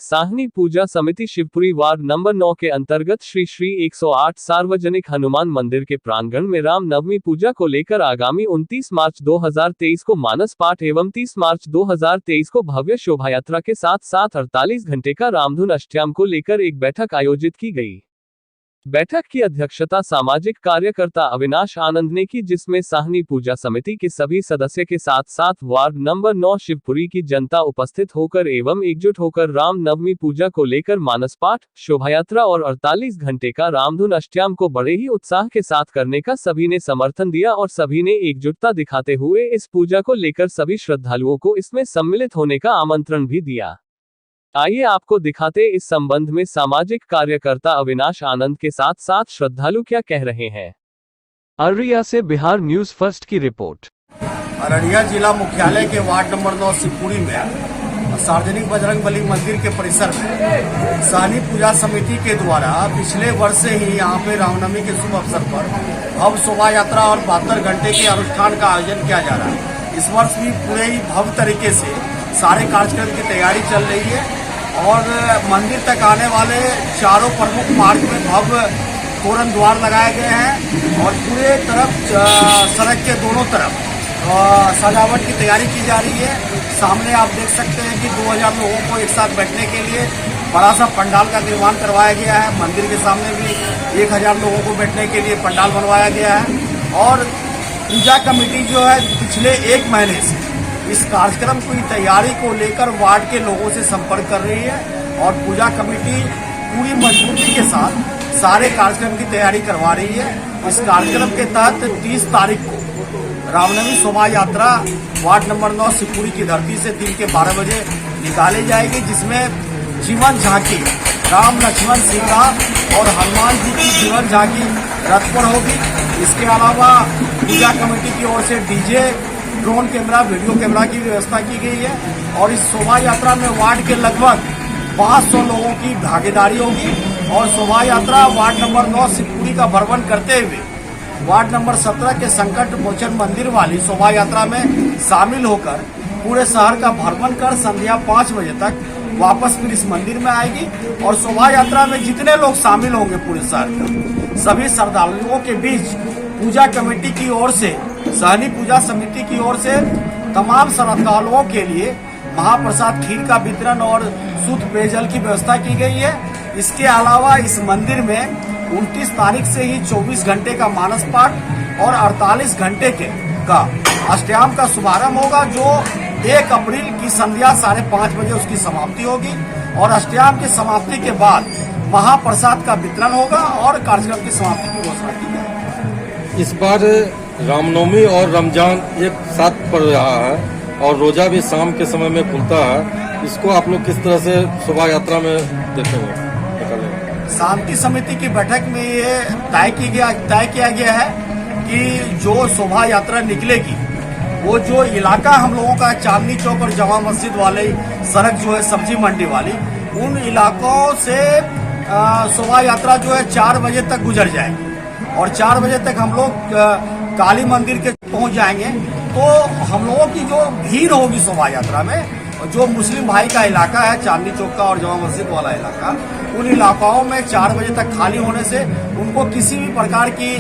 साहनी पूजा समिति Shivpuri ward number 9 के अंतर्गत श्री श्री 108 सार्वजनिक हनुमान मंदिर के प्रांगण में राम नवमी पूजा को लेकर आगामी 29 मार्च 2023 को मानस पाठ एवं 30 मार्च 2023 को भव्य शोभायात्रा के साथ 48 घंटे का रामधुन अष्टयाम को लेकर एक बैठक आयोजित की गई। बैठक की अध्यक्षता सामाजिक कार्यकर्ता अविनाश आनंद ने की, जिसमें साहनी पूजा समिति के सभी सदस्य के साथ साथ वार्ड नंबर 9 शिवपुरी की जनता उपस्थित होकर एवं एकजुट होकर राम नवमी पूजा को लेकर मानस पाठ, शोभायात्रा और 48 घंटे का रामधुन अष्टयाम को बड़े ही उत्साह के साथ करने का सभी ने समर्थन दिया और सभी ने एकजुटता दिखाते हुए इस पूजा को लेकर सभी श्रद्धालुओं को इसमें सम्मिलित होने का आमंत्रण भी दिया। आइए आपको दिखाते इस संबंध में सामाजिक कार्यकर्ता अविनाश आनंद के साथ साथ श्रद्धालु क्या कह रहे हैं। अररिया से बिहार न्यूज फर्स्ट की रिपोर्ट। अररिया जिला मुख्यालय के वार्ड नंबर 9 शिवपुरी में सार्वजनिक बजरंगबली मंदिर के परिसर में साहनी पूजा समिति के द्वारा पिछले वर्ष से ही यहाँ पे रामनवमी के शुभ अवसर पर भव्य शोभा यात्रा और 72 घंटे के अनुष्ठान का आयोजन किया जा रहा है। इस वर्ष भी पूरे ही भव्य तरीके से सारे कार्यक्रम की तैयारी चल रही है और मंदिर तक आने वाले चारों प्रमुख मार्ग में भव्य तोरण द्वार लगाए गए हैं और पूरे तरफ सड़क के दोनों तरफ सजावट की तैयारी की जा रही है। सामने आप देख सकते हैं कि 2000 लोगों को एक साथ बैठने के लिए बड़ा सा पंडाल का निर्माण करवाया गया है। मंदिर के सामने भी 1000 लोगों को बैठने के लिए पंडाल बनवाया गया है और पूजा कमेटी जो है पिछले 1 महीने से इस कार्यक्रम की तैयारी को लेकर वार्ड के लोगों से संपर्क कर रही है और पूजा कमेटी पूरी मजबूती के साथ सारे कार्यक्रम की तैयारी करवा रही है। इस कार्यक्रम के तहत 30 तारीख को रामनवमी शोभा यात्रा वार्ड नंबर 9 शिवपुरी की धरती से दिन के 12 बजे निकाली जाएगी, जिसमें जीवन झांकी राम लक्ष्मण सीता और हनुमान जी की जीवन झांकी रथ पर होगी। इसके अलावा पूजा कमेटी की ओर से DJ, drone camera, video camera की व्यवस्था की गई है और इस शोभा यात्रा में वार्ड के लगभग 500 लोगों की भागीदारी होगी और शोभा यात्रा वार्ड नंबर 9 शिवपुरी का भ्रमण करते हुए वार्ड नंबर 17 के संकट मोचन मंदिर वाली शोभा यात्रा में शामिल होकर पूरे शहर का भ्रमण कर संध्या 5 बजे तक वापस फिर इस मंदिर में आएगी और शोभा यात्रा में जितने लोग शामिल होंगे पूरे शहर के सभी श्रद्धालुओं के बीच पूजा कमेटी की ओर से, साहनी पूजा समिति की ओर से तमाम श्रद्धालुओं के लिए महाप्रसाद खीर का वितरण और शुद्ध पेयजल की व्यवस्था की गई है। इसके अलावा इस मंदिर में 29 तारीख से ही 24 घंटे का मानस पाठ और 48 घंटे का अष्टयाम का शुभारंभ होगा, जो 1 अप्रैल की संध्या 5:30 बजे उसकी समाप्ति होगी और अष्टयाम की समाप्ति के बाद महाप्रसाद का वितरण होगा और कार्यक्रम की समाप्ति की घोषणा की जाएगी। इस बार रामनवमी और रमजान एक साथ पड़ रहा है और रोजा भी शाम के समय में खुलता है। इसको आप लोग किस तरह से शोभा यात्रा में देखेंगे? शांति समिति की बैठक में ये तय किया गया है कि जो शोभा यात्रा निकलेगी वो जो इलाका हम लोगों का चांदनी चौक और जमा मस्जिद वाले सड़क जो है सब्जी मंडी वाली, उन इलाकों से शोभा यात्रा जो है 4 बजे तक गुजर जाएगी और 4 बजे तक हम लोग काली मंदिर के पहुंच जाएंगे। तो हम लोगों की जो भीड़ होगी शोभा यात्रा में, जो मुस्लिम भाई का इलाका है चांदनी चौक का और जमा मस्जिद वाला इलाका, उन इलाकाओं में 4 बजे तक खाली होने से उनको किसी भी प्रकार की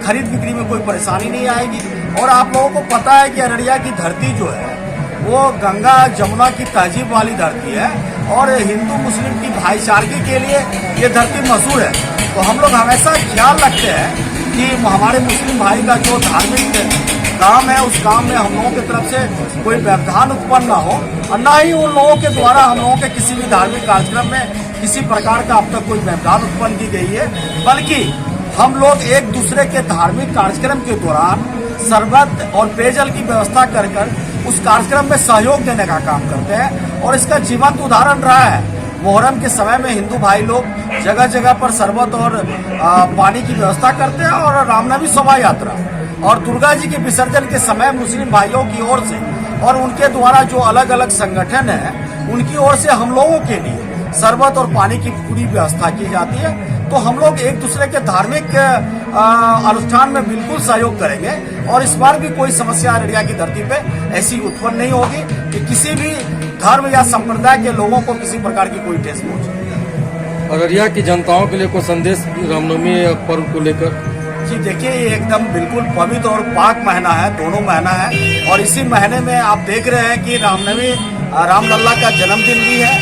खरीद बिक्री में कोई परेशानी नहीं आएगी। और आप लोगों को पता है कि अररिया की धरती जो है वो गंगा जमुना की तहजीब वाली धरती है और हिंदू मुस्लिम की भाईचारगी के लिए ये धरती मशहूर है। तो हम लोग हमेशा ख्याल रखते हैं कि हमारे मुस्लिम भाई का जो धार्मिक काम है उस काम में हम लोगों की तरफ से कोई व्यवधान उत्पन्न ना हो और न ही उन लोगों के द्वारा हम लोगों के किसी भी धार्मिक कार्यक्रम में किसी प्रकार का अब तक कोई व्यवधान उत्पन्न की गई है, बल्कि हम लोग एक दूसरे के धार्मिक कार्यक्रम के दौरान शरबत और पेयजल की व्यवस्था कर उस कार्यक्रम में सहयोग देने का काम करते हैं और इसका जीवंत उदाहरण रहा है। मुहर्रम के समय में हिंदू भाई लोग जगह जगह पर शरबत और पानी की व्यवस्था करते हैं और रामनवमी शोभा यात्रा और दुर्गा जी के विसर्जन के समय मुस्लिम भाइयों की ओर से और उनके द्वारा जो अलग अलग संगठन है उनकी ओर से हम लोगों के लिए शरबत और पानी की पूरी व्यवस्था की जाती है। तो हम लोग एक दूसरे के धार्मिक अनुष्ठान में बिल्कुल सहयोग करेंगे और इस बार भी कोई समस्या अररिया की धरती पे ऐसी उत्पन्न नहीं होगी कि किसी भी धर्म या संप्रदाय के लोगों को किसी प्रकार की कोई ठेस पहुंचे। अररिया की जनताओं के लिए कोई संदेश रामनवमी पर्व को लेकर? जी देखिए, ये एकदम बिल्कुल पवित्र और पाक महीना है, दोनों महीना है। और इसी महीने में आप देख रहे हैं कि रामनवमी, रामलल्ला का जन्मदिन भी है,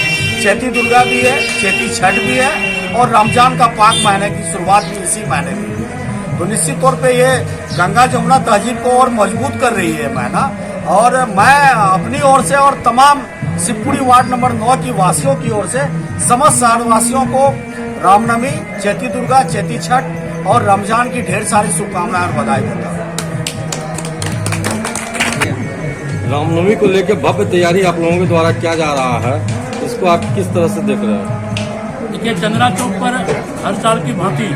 चैती दुर्गा भी है, चैती छठ भी है और रमजान का पाक महीने की शुरुआत भी इसी महीने में हुई है। तो निश्चित तौर पे ये गंगा जमुना तहजीब को और मजबूत कर रही है महीना। और मैं अपनी ओर से और तमाम शिवपुरी वार्ड नंबर 9 की वासियों की ओर से समस्त शहरवासियों को रामनवमी, चैती दुर्गा, चैती छठ और रमजान की ढेर सारी शुभकामनाएं और बधाई देता हूँ। रामनवमी को लेकर भव्य तैयारी आप लोगों के द्वारा किया जा रहा है, इसको आप किस तरह से देख रहे हैं? देखिए, चंद्रा चौक पर हर साल की भांति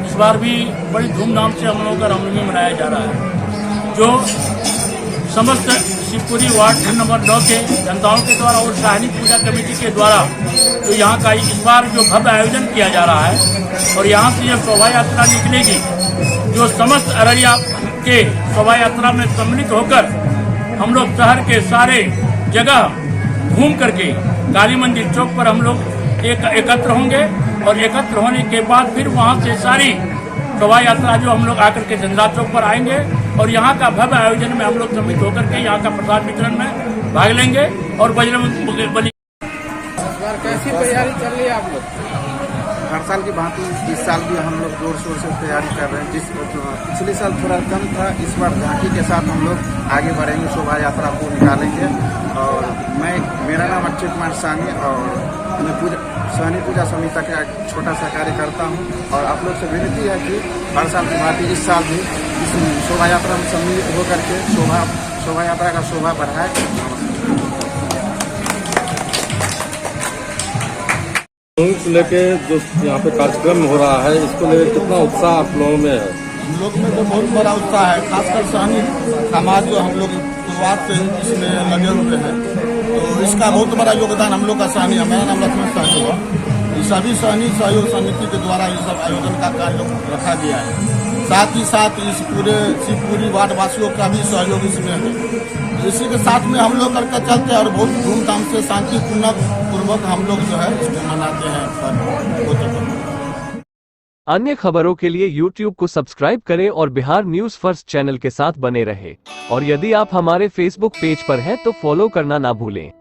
इस बार भी बड़ी धूमधाम से हम लोगों का रामनवमी मनाया जा रहा है, जो समस्त शिवपुरी वार्ड नंबर 9 के जनताओं के द्वारा और शाहिनी पूजा कमेटी के द्वारा तो यहाँ का इस बार जो भव्य आयोजन किया जा रहा है। और यहाँ से यह शोभा यात्रा निकलेगी जो समस्त अररिया के शोभा यात्रा में सम्मिलित होकर हम लोग शहर के सारे जगह घूम करके काली मंदिर चौक पर हम लोग एकत्र होंगे और एकत्र होने के बाद फिर वहाँ से सारी शोभा यात्रा जो हम लोग आकर के चंद्रा चौक पर आएंगे और यहाँ का भव्य आयोजन में हम लोग सम्मिलित होकर के यहाँ का प्रसाद वितरण में भाग लेंगे और बजरंग बली। कैसी तैयारी कर रही है आप लोग? हर साल की भांति इस साल भी हम लोग जोर शोर से तैयारी कर रहे हैं। पिछले साल थोड़ा कम था, इस बार झांकी के साथ हम लोग आगे बढ़ेंगे, शोभा यात्रा को निकालेंगे। और मेरा नाम अक्षय कुमार साहनी और मैं सहनी पूजा समिति का एक छोटा सा कार्य करता हूँ। और आप लोग से विनती है कि हर साल की भांति इस साल भी इस शोभा यात्रा में सम्मिलित होकर के शोभा यात्रा का शोभा बढ़ाए। को लेके जो यहाँ पे कार्यक्रम हो रहा है, इसको लेकर कितना उत्साह आप लोगों में है? हम लोग में तो बहुत बड़ा उत्साह है, खासकर सहनी समाज जो हम लोग शुरुआत से इसमें लगे हुए हैं, तो इसका बहुत बड़ा योगदान हम लोग का सहनी है। मेरा नाम लक्ष्मण सहनी है। सभी सहनी सहयोग समिति के द्वारा इस सब आयोजन का कार्य रखा गया है। साथ ही साथ इस पूरे शिवपुरी वार्ड वासियों का भी सहयोग इसमें है। इसी के साथ में हम लोग करके चलते हैं और बहुत धूमधाम से शांतिपूर्वक हम लोग जो है इसको मनाते हैं। अन्य खबरों के लिए YouTube को सब्सक्राइब करें और बिहार न्यूज फर्स्ट चैनल के साथ बने रहे। और यदि आप हमारे Facebook पेज पर हैं तो फॉलो करना ना भूलें।